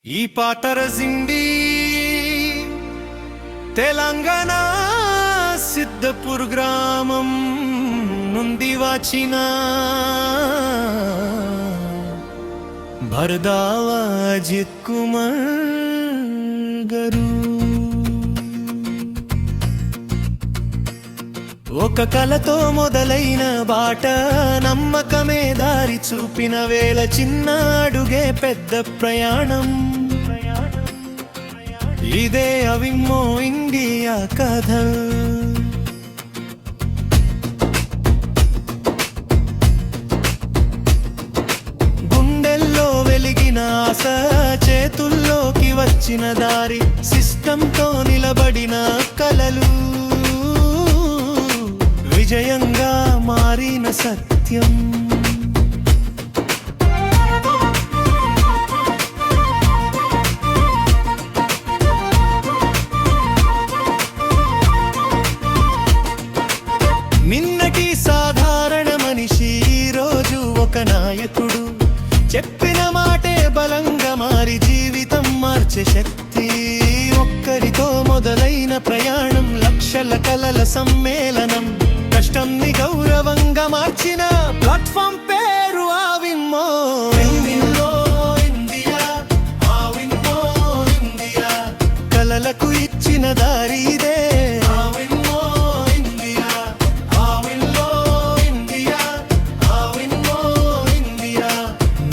ఈ పాటరజిండి తెలంగాణ సిద్ధపూర్ గ్రామం నుండి వచ్చిన భరదావా అజిత్ కుమార్ గారు ఒక కలతో మొదలైన బాట నమ్మకమే దారి చూపిన వేళ చిన్న అడుగే పెద్ద ప్రయాణం. ఇదే అవిమ్మో ఇండియా కథ. గుండెల్లో వెలిగిన ఆశ, చేతుల్లోకి వచ్చిన దారి, సిస్టంతో నిలబడిన కలలు, విజయంగా మారిన సత్యం. నిన్నటి సాధారణ మనిషి ఈరోజు ఒక నాయకుడు. చెప్పిన మాటే బలంగా మారి జీవితం మార్చే శక్తి. ఒక్కరితో మొదలైన ప్రయాణం లక్షల కలల సమ్మేళనం. కష్టంని గౌరవంగా మార్చిన ప్లాట్ఫామ్ పేరు అవిమ్మో ఇండియా. అవిమ్మో ఇండియా కలలకు ఇచ్చిన దారి ఇదే. అవిమ్మో ఇండియా. అవిమ్మో ఇండియా. అవిమ్మో ఇండియా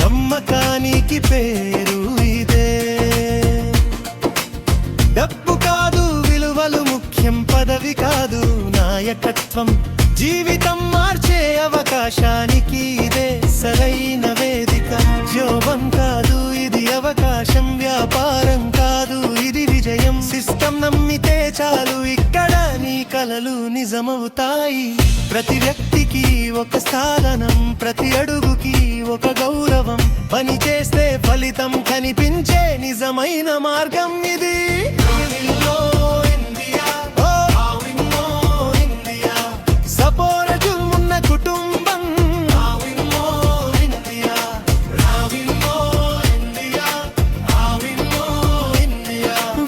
నమ్మకానికి పేరు ఇదే. డబ్బు కాదు విలువలు ముఖ్యం, పదవి కాదు నాయకత్వం. జీవితం మార్చే అవకాశానికి ఇదే సరైన వేదిక. జోబం కాదు ఇది అవకాశం, వ్యాపారం కాదు ఇది విజయం. సిస్టమ్ నమ్మితే చాలు ఇక్కడ నీ కలలు నిజమవుతాయి. ప్రతి వ్యక్తికి ఒక స్థానం, ప్రతి అడుగుకి ఒక గౌరవం. పని చేస్తే ఫలితం కనిపించే నిజమైన మార్గం ఇది.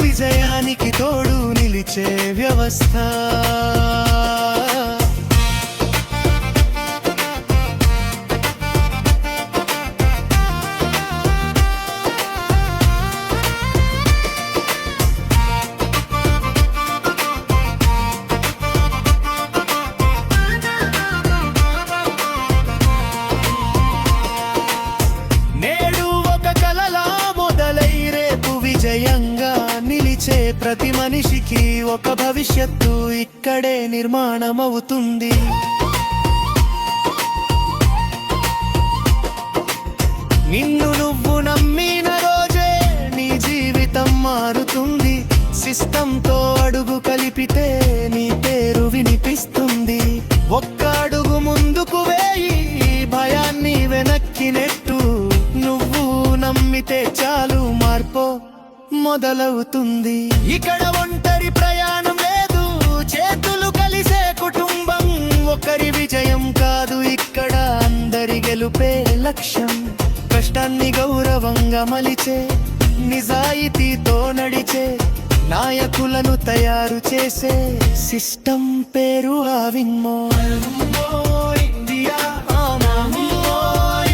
విజయానికి తోడు నిలిచే వ్యవస్థ. విజయంగా నిలిచే ప్రతి మనిషికి ఒక భవిష్యత్తు ఇక్కడే నిర్మాణమవుతుంది. నిన్ను నువ్వు నమ్మిన రోజే నీ జీవితం మారుతుంది. సిస్టంతో అడుగు కలిపితే నీ పేరు వినిపిస్తుంది. ఒక్క అడుగు ముందుకు వేయి భయాన్ని వెనక్కి నెట్టు. నువ్వు నమ్మితే చాలు మార్పు మొదలవుతుంది. ఇక్కడ ఒంటరి ప్రయాణం లేదు, చేతులు కలిసే కుటుంబం. ఒకరి విజయం కాదు ఇక్కడ అందరి గెలుపే లక్ష్యం. కష్టాన్ని గౌరవంగా మలిచే, నిజాయితీతో నడిచే నాయకులను తయారు చేసే సిస్టమ్ పేరు అవిమ్మో ఇండియా.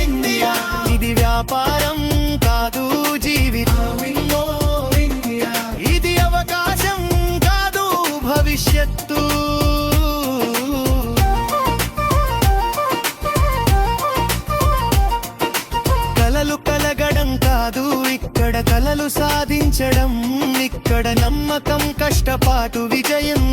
ఇండియా ఇది వ్యాపారం కాదు జీవితం. ఇది అవకాశం కాదు భవిష్యత్తు. కలలు కలగడం కాదు ఇక్కడ కలలు సాధించడం. ఇక్కడ నమ్మకం, కష్టపాటు, విజయం